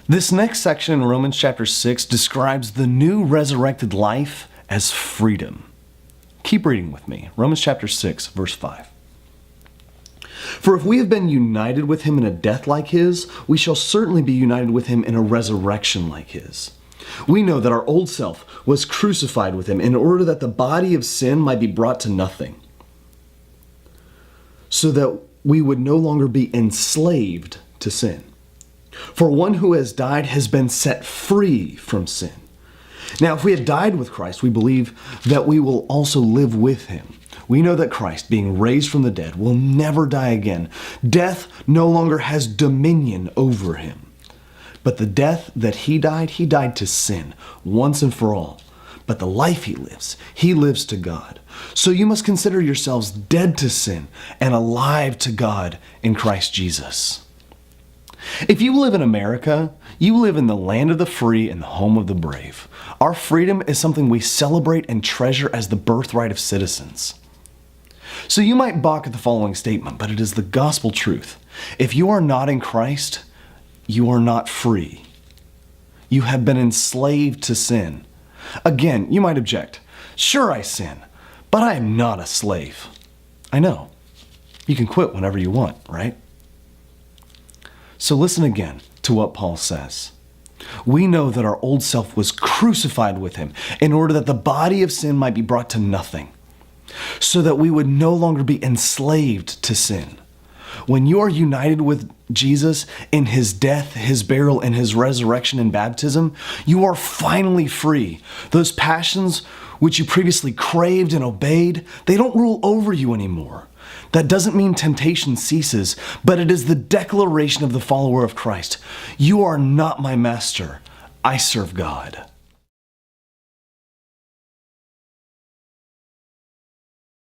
This next section in Romans chapter 6 describes the new resurrected life as freedom. Keep reading with me. Romans chapter 6, verse 5. For if we have been united with him in a death like his, we shall certainly be united with him in a resurrection like his. We know that our old self was crucified with him in order that the body of sin might be brought to nothing, so that we would no longer be enslaved to sin. For one who has died has been set free from sin. Now, if we had died with Christ, we believe that we will also live with him. We know that Christ, being raised from the dead, will never die again. Death no longer has dominion over him. But the death that he died to sin once and for all. But the life he lives to God. So you must consider yourselves dead to sin and alive to God in Christ Jesus. If you live in America, you live in the land of the free and the home of the brave. Our freedom is something we celebrate and treasure as the birthright of citizens. So you might balk at the following statement, but it is the gospel truth. If you are not in Christ, you are not free. You have been enslaved to sin. Again, you might object. Sure, I sin, but I am not a slave. I know. You can quit whenever you want, right? So listen again to what Paul says. We know that our old self was crucified with him in order that the body of sin might be brought to nothing, so that we would no longer be enslaved to sin. When you are united with Jesus in his death, his burial, and his resurrection and baptism, you are finally free. Those passions which you previously craved and obeyed, they don't rule over you anymore. That doesn't mean temptation ceases, but it is the declaration of the follower of Christ. You are not my master. I serve God.